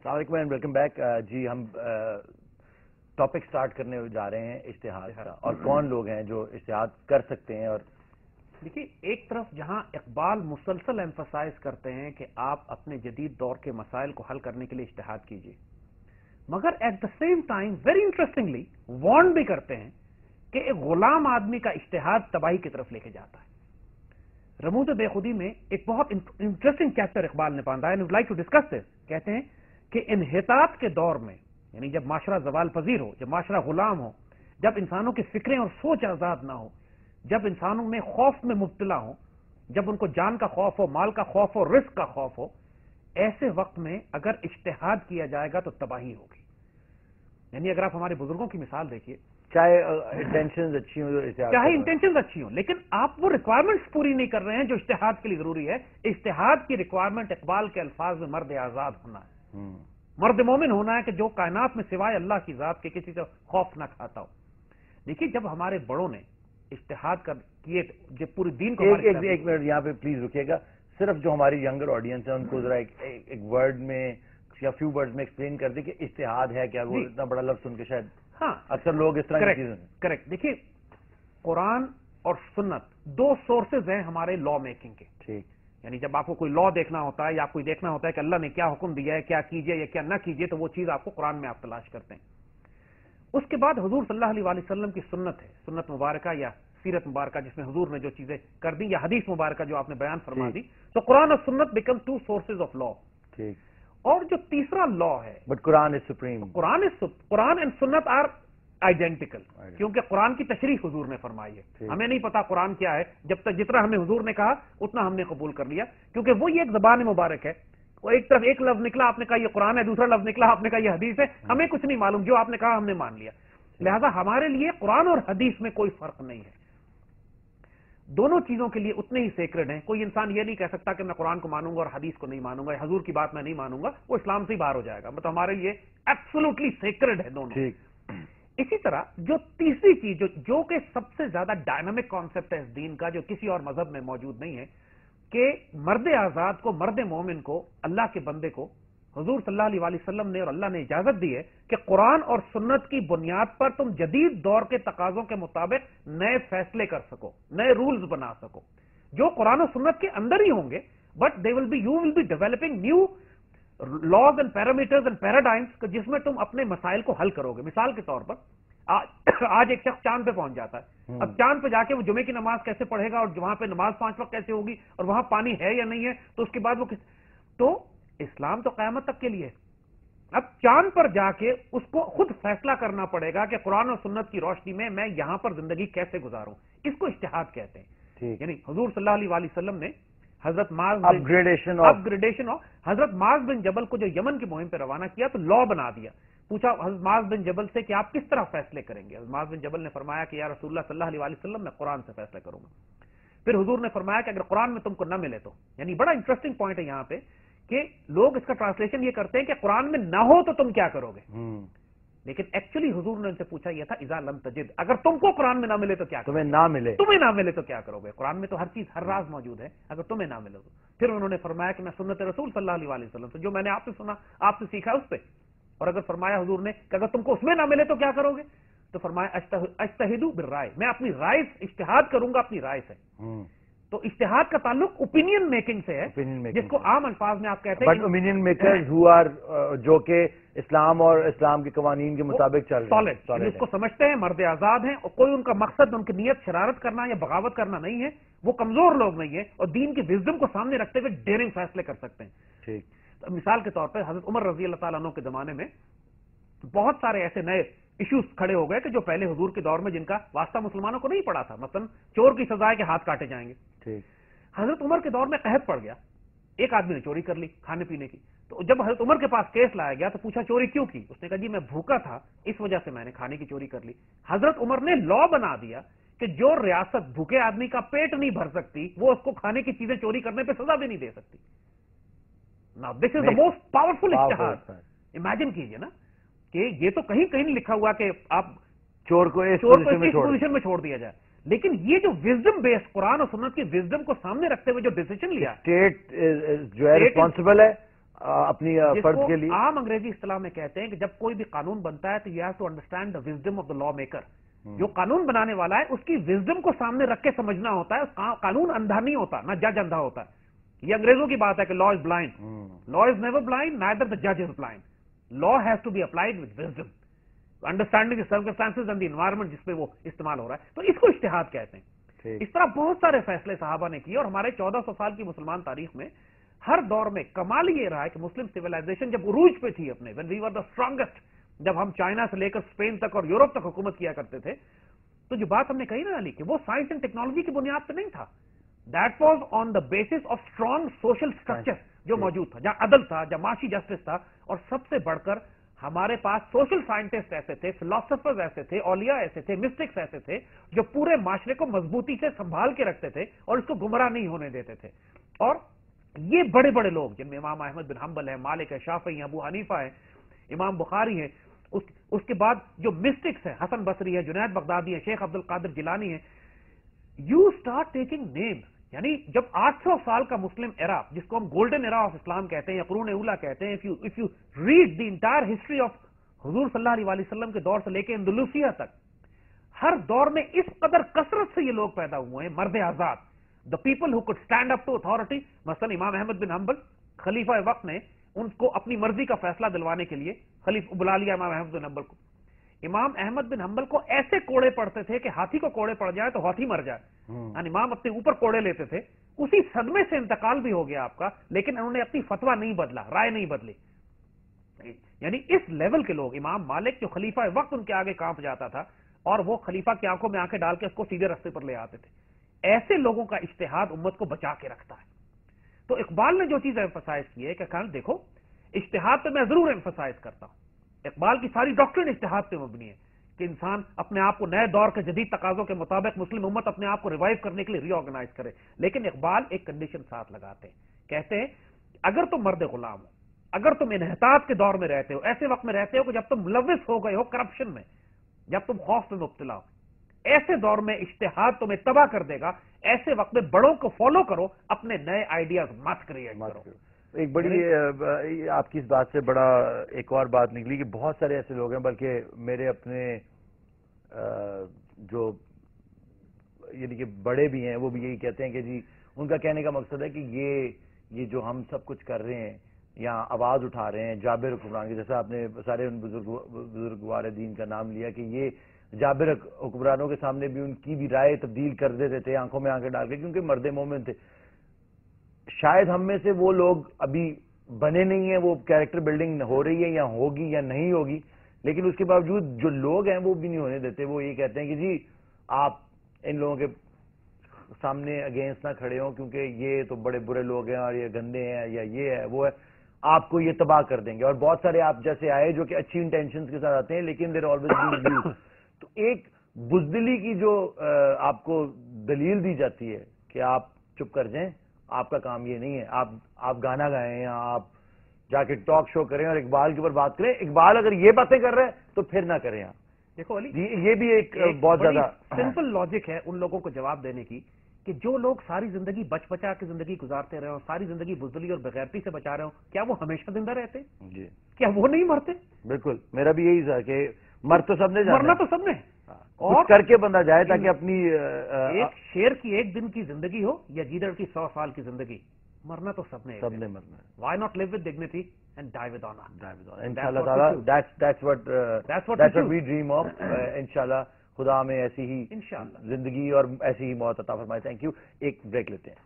السلام علیکم and welcome back. جی ہم ٹاپک سٹارٹ کرنے جا رہے ہیں اجتہاد کا، اور کون لوگ ہیں جو اجتہاد کر سکتے ہیں. اور دیکھیے، ایک طرف جہاں اقبال مسلسل ایمفسائز کرتے ہیں کہ آپ اپنے جدید دور کے مسائل کو حل کرنے کے لیے اجتہاد کیجیے، مگر at the same time very interestingly warn بھی کرتے ہیں کہ ایک غلام آدمی کا اجتہاد تباہی کی طرف لے کے جاتا ہے. رموز بے خودی میں ایک بہت انٹرسٹنگ چیپٹر اقبال نے باندھا ہے، لائک ٹو ڈسکس دس. کہتے ہیں کہ انحطاط کے دور میں، یعنی جب معاشرہ زوال پذیر ہو، جب معاشرہ غلام ہو، جب انسانوں کی فکریں اور سوچ آزاد نہ ہو، جب انسانوں میں خوف میں مبتلا ہو، جب ان کو جان کا خوف ہو، مال کا خوف ہو، رزق کا خوف ہو، ایسے وقت میں اگر اجتہاد کیا جائے گا تو تباہی ہوگی. یعنی اگر آپ ہمارے بزرگوں کی مثال دیکھیے، چاہے انٹینشنز اچھی ہوں، چاہے انٹینشنز اچھی ہوں، لیکن آپ وہ ریکوائرمنٹس پوری نہیں کر رہے ہیں جو اجتہاد کے لیے ضروری ہے. اجتہاد کی ریکوائرمنٹ اقبال کے الفاظ میں مرد آزاد ہونا ہے، مرد مومن ہونا ہے کہ جو کائنات میں سوائے اللہ کی ذات کے کسی سے خوف نہ کھاتا ہو. دیکھیے، جب ہمارے بڑوں نے اجتہاد کیے، جب پورے دین کو ایک منٹ یہاں پہ پلیز رکیے گا. صرف جو ہماری ینگر آڈینس ہے ان کو ذرا ایک ورڈ میں یا فیو ورڈ میں ایکسپلین کر دیں کہ اجتہاد ہے کیا. وہ اتنا بڑا لفظ سن کے شاید اکثر لوگ اس طرح کی چیزیں. کریکٹ. دیکھیے، قرآن اور سنت دو سورسز ہیں ہمارے لا میکنگ کے. ٹھیک. یعنی جب آپ کو کوئی لا دیکھنا ہوتا ہے یا کوئی دیکھنا ہوتا ہے کہ اللہ نے کیا حکم دیا ہے، کیا کیجئے یا کیا نہ کیجئے، تو وہ چیز آپ کو قرآن میں آپ تلاش کرتے ہیں. اس کے بعد حضور صلی اللہ علیہ وسلم کی سنت ہے، سنت مبارکہ یا سیرت مبارکہ، جس میں حضور نے جو چیزیں کر دی، یا حدیث مبارکہ جو آپ نے بیان فرما دی. تو قرآن اور سنت become two sources of law. ٹھیک. اور جو تیسرا لا ہے، but Quran is supreme. Quran and سنت آر آئیڈینٹیکل، کیونکہ قرآن کی تشریح حضور نے فرمائی ہے. ہمیں نہیں پتا قرآن کیا ہے، جب تک جتنا ہمیں حضور نے کہا اتنا ہم نے قبول کر لیا، کیونکہ وہ یہ ایک زبان مبارک ہے. وہ ایک طرف ایک لفظ نکلا، آپ نے کہا یہ قرآن ہے، دوسرا لفظ نکلا، آپ نے کہا یہ حدیث ہے. ہمیں کچھ نہیں معلوم، جو آپ نے کہا ہم نے مان لیا. لہذا ہمارے لیے قرآن اور حدیث میں کوئی فرق نہیں ہے، دونوں چیزوں کے لیے اتنے ہی سیکرڈ ہیں. کوئی انسان یہ نہیں کہہ سکتا کہ میں قرآن کو مانوں گا اور حدیث کو نہیں مانوں گا، حضور کی بات میں نہیں مانوں گا، وہ اسلام سے ہی باہر ہو جائے گا. مطلب ہمارے لیے ایبسولوٹلی سیکرڈ ہے دونوں. اسی طرح جو تیسری چیز جو کہ سب سے زیادہ ڈائنامک کانسیپٹ ہے اس دین کا، جو کسی اور مذہب میں موجود نہیں ہے، کہ مرد آزاد کو، مرد مومن کو، اللہ کے بندے کو حضور صلی اللہ علیہ وسلم نے اور اللہ نے اجازت دی ہے کہ قرآن اور سنت کی بنیاد پر تم جدید دور کے تقاضوں کے مطابق نئے فیصلے کر سکو، نئے رولز بنا سکو، جو قرآن و سنت کے اندر ہی ہوں گے، but you will be developing new laws and parameters and paradigms, جس میں تم اپنے مسائل کو حل کرو گے. مثال کے طور پر آج ایک شخص چاند پہ پہنچ جاتا ہے. اب چاند پہ جا کے وہ جمعے کی نماز کیسے پڑھے گا، اور وہاں پہ نماز 5 وقت کیسے ہوگی، اور وہاں پانی ہے یا نہیں ہے، تو اس کے بعد وہ تو اسلام تو قیامت تک کے لیے. اب چاند پر جا کے اس کو خود فیصلہ کرنا پڑے گا کہ قرآن اور سنت کی روشنی میں میں یہاں پر زندگی کیسے گزاروں. اس کو اجتہاد کہتے ہیں. یعنی حضور صلی اللہ علیہ وسلم نے حضرت اپگریڈیشن آف حضرت معاذ بن جبل کو جو یمن کی مہم پہ روانہ کیا تو لا بنا دیا. پوچھا حضرت معاذ بن جبل سے کہ آپ کس طرح فیصلے کریں گے. حضرت معاذ بن جبل نے فرمایا کہ یا رسول اللہ صلی اللہ علیہ وسلم میں قرآن سے فیصلہ کروں گا. پھر حضور نے فرمایا کہ اگر قرآن میں تم کو نہ ملے تو، یعنی بڑا انٹرسٹنگ پوائنٹ ہے یہاں پہ کہ لوگ اس کا ٹرانسلیشن یہ کرتے ہیں کہ قرآن میں نہ ہو تو تم کیا کرو گے. لیکن ایکچولی حضور نے ان سے پوچھا یہ تھا اذا لم تجد، اگر تم کو قرآن میں نہ ملے تو کیا کرو گے، تمہیں نہ ملے تو کیا کرو گے. قرآن میں تو ہر چیز، ہر راز موجود ہے، اگر تمہیں نہ ملے تو. پھر انہوں نے فرمایا کہ میں سنت رسول صلی اللہ علیہ وسلم سے جو میں نے آپ سے سنا، آپ سے سیکھا اس پہ. اور اگر فرمایا حضور نے کہ اگر تم کو اس میں نہ ملے تو کیا کرو گے، تو فرمایا اجتہدوا بالرائے، میں اپنی رائے اجتہاد کروں گا اپنی رائے سے. تو اجتہاد کا تعلق اوپینین میکنگ سے ہے، جس کو عام الفاظ میں آپ کہتے ہیں but opinion makers who are جو کہ اسلام اور اسلام کے قوانین کے مطابق چل رہے ہیں، سالڈ، جس کو سمجھتے ہیں، مرد آزاد ہیں، اور کوئی ان کا مقصد، ان کی نیت شرارت کرنا یا بغاوت کرنا نہیں ہے. وہ کمزور لوگ نہیں ہیں اور دین کی وزڈم کو سامنے رکھتے ہوئے ڈیرنگ فیصلے کر سکتے ہیں. ٹھیک. مثال کے طور پر حضرت عمر رضی اللہ تعالیٰ عنہ کے زمانے میں بہت سارے ایسے نئے ایشوز کھڑے ہو گئے کہ جو پہلے حضور کے دور میں جن کا واسطہ مسلمانوں کو نہیں پڑا تھا. مثلا چور کی سزا ہے کہ ہاتھ کاٹے جائیں گے. ٹھیک. حضرت عمر کے دور میں قحط پڑ گیا، ایک آدمی نے چوری کر لی کھانے پینے کی. تو جب حضرت عمر کے پاس کیس لایا گیا تو پوچھا چوری کیوں کی. اس نے کہا جی میں بھوکا تھا، اس وجہ سے میں نے کھانے کی چوری کر لی. حضرت عمر نے لا بنا دیا کہ جو ریاست بھوکے آدمی کا پیٹ نہیں بھر سکتی وہ اس کو کھانے کی چیزیں چوری کرنے پہ سزا بھی نہیں دے سکتی. Now this is the most powerful اجتہاد. امیجن کیجئے نا کہ یہ تو کہیں کہیں نہیں لکھا ہوا کہ آپ چور کو اس پوزیشن میں چھوڑ دیا جائے، لیکن یہ جو وزڈم بیس قرآن اور سنت کی وزڈم کو سامنے رکھتے ہوئے جو ڈیسیژن لیا، اسٹیٹ جو ہے ریسپانسبل ہے اپنی فرض کے لیے عام انگریزی اصطلاح میں کہتے ہیں کہ جب کوئی بھی قانون بنتا ہے تو you have to understand the wisdom of the law maker. جو قانون بنانے والا ہے اس کی وزڈم کو سامنے رکھ کے سمجھنا ہوتا ہے. قانون اندھا نہیں ہوتا, نہ جج اندھا ہوتا ہے. یہ انگریزوں کی بات ہے کہ law is blind. Law is never blind, neither the جج is blind. Law has to be applied with wisdom, understanding circumstances and the environment جس پہ وہ استعمال ہو رہا ہے. تو اس کو اجتہاد کہتے ہیں. اس طرح بہت سارے فیصلے صحابہ نے کیے, اور ہمارے 1400 سال کی مسلمان تاریخ میں ہر دور میں کمال یہ رہا ہے کہ مسلم سویلائزیشن جب عروج پہ تھی اپنے, when we were the strongest, جب ہم چائنا سے لے کر اسپین تک اور یورپ تک حکومت کیا کرتے تھے, تو جو بات ہم نے کہی نا علی, کہ وہ سائنس اینڈ ٹیکنالوجی کی بنیاد پہ نہیں تھا. That was on the basis of strong social structure جو موجود تھا, جہاں عدل تھا, جہاں معاشی جسٹس تھا, اور سب سے بڑھ کر ہمارے پاس سوشل سائنٹسٹ ایسے تھے, فلاسفرز ایسے تھے, اولیاء ایسے تھے, مسٹکس ایسے تھے جو پورے معاشرے کو مضبوطی سے سنبھال کے رکھتے تھے اور اس کو گمراہ نہیں ہونے دیتے تھے. اور یہ بڑے بڑے لوگ جن میں امام احمد بن حنبل ہے, مالک ہے, شافعی ہیں, ابو حنیفہ ہے, امام بخاری ہے, اس کے بعد جو مسٹکس ہیں, حسن بصری ہے, جنید بغدادی ہے, شیخ عبد القادر جیلانی ہے, یو اسٹارٹ ٹیکنگ نیمز. یعنی جب 800 سال کا مسلم ایرا, جس کو ہم گولڈن ایرا آف اسلام کہتے ہیں یا قرون اولا کہتے ہیں, if you read the entire history of حضور صلی اللہ علیہ وسلم کے دور سے لے کے اندلوسیہ تک, ہر دور میں اس قدر کثرت سے یہ لوگ پیدا ہوئے ہیں, مرد آزاد, the people who could stand up to authority. مثلا امام احمد بن حنبل خلیفہ وقت نے ان کو اپنی مرضی کا فیصلہ دلوانے کے لیے خلیفہ بلا لیا امام احمد بن حنبل کو. امام احمد بن حنبل کو ایسے کوڑے پڑتے تھے کہ ہاتھی کو کوڑے پڑ جائے تو ہاتھی مر جائے. یعنی امام اپنے اوپر کوڑے لیتے تھے. اسی صدمے سے انتقال بھی ہو گیا آپ کا, لیکن انہوں نے اپنی فتویٰ نہیں بدلا, رائے نہیں بدلی. یعنی اس لیول کے لوگ, امام مالک جو خلیفہ وقت ان کے آگے کانپ جاتا تھا اور وہ خلیفہ کی آنکھوں میں آنکھیں ڈال کے اس کو سیدھے رستے پر لے آتے تھے. ایسے لوگوں کا اجتہاد امت کو بچا کے رکھتا ہے. تو اقبال نے جو چیز ایمفسائز کی ہے کہ دیکھو اجتہاد پہ میں ضرور ایمفسائز کرتا ہوں. اقبال کی ساری ڈاکٹرن اجتہاد پہ مبنی ہے کہ انسان اپنے آپ کو نئے دور کے جدید تقاضوں کے مطابق مسلم امت اپنے آپ کو ریوائیو کرنے کے لیے ری آرگنائز کرے. لیکن اقبال ایک کنڈیشن ساتھ لگاتے ہیں, کہتے ہیں اگر تم مرد غلام ہو, اگر تم انحطاط کے دور میں رہتے ہو, ایسے وقت میں رہتے ہو کہ جب تم ملوث ہو گئے ہو کرپشن میں, جب تم خوف میں مبتلا ہو, ایسے دور میں اجتہاد تمہیں تباہ کر دے گا. ایسے وقت میں بڑوں کو فالو کرو, اپنے نئے آئیڈیاز مت کریٹ کرو. ایک بڑی آپ کی اس بات سے بڑا ایک اور بات نکلی کہ بہت سارے ایسے لوگ ہیں, بلکہ میرے اپنے جو یعنی کہ بڑے بھی ہیں وہ بھی یہی کہتے ہیں کہ جی ان کا کہنے کا مقصد ہے کہ یہ جو ہم سب کچھ کر رہے ہیں یا آواز اٹھا رہے ہیں جابر حکمران کی, جیسا آپ نے سارے ان بزرگوار دین کا نام لیا کہ یہ جابر حکمرانوں کے سامنے بھی ان کی بھی رائے تبدیل کر دیتے تھے آنکھوں میں آنکھیں ڈال کے, کیونکہ مرد مومن تھے. شاید ہم میں سے وہ لوگ ابھی بنے نہیں ہیں, وہ کیریکٹر بلڈنگ ہو رہی ہے یا ہوگی یا نہیں ہوگی, لیکن اس کے باوجود جو لوگ ہیں وہ بھی نہیں ہونے دیتے. وہ یہ کہتے ہیں کہ جی آپ ان لوگوں کے سامنے اگینسٹ نہ کھڑے ہوں کیونکہ یہ تو بڑے برے لوگ ہیں اور یہ گندے ہیں یا یہ ہے وہ ہے, آپ کو یہ تباہ کر دیں گے. اور بہت سارے آپ جیسے آئے جو کہ اچھی انٹینشنز کے ساتھ آتے ہیں, لیکن دیر آلویز بین ویوز. تو ایک بزدلی کی جو آپ کو دلیل دی جاتی ہے کہ آپ چپ کر جائیں, آپ کا کام یہ نہیں ہے, آپ گانا گائیں یا آپ جا کے ٹاک شو کریں اور اقبال کے اوپر بات کریں. اقبال اگر یہ باتیں کر رہے ہیں تو پھر نہ کریں. آپ دیکھو علی, یہ بھی ایک بہت زیادہ سمپل لاجک ہے ان لوگوں کو جواب دینے کی کہ جو لوگ ساری زندگی بچ بچا کے زندگی گزارتے رہے اور ساری زندگی بزدلی اور بغیرتی سے بچا رہے ہو, کیا وہ ہمیشہ زندہ رہتے؟ جی, کیا وہ نہیں مرتے؟ بالکل, میرا بھی یہی تھا کہ مر تو سب نے جانا, مرنا تو سب نے, اور کر کے بندہ جائے تاکہ اپنی ایک شیر کی ایک دن کی زندگی ہو یا گیدڑ کی 100 سال کی زندگی, مرنا تو سب نے مرنا. Why not live with dignity and die with honor? انشاءاللہ تعالی that's what we dream of. انشاءاللہ خدا ہمیں ایسی ہی زندگی اور ایسی ہی موت عطا فرمائے. Thank you. ایک بریک لیتے ہیں.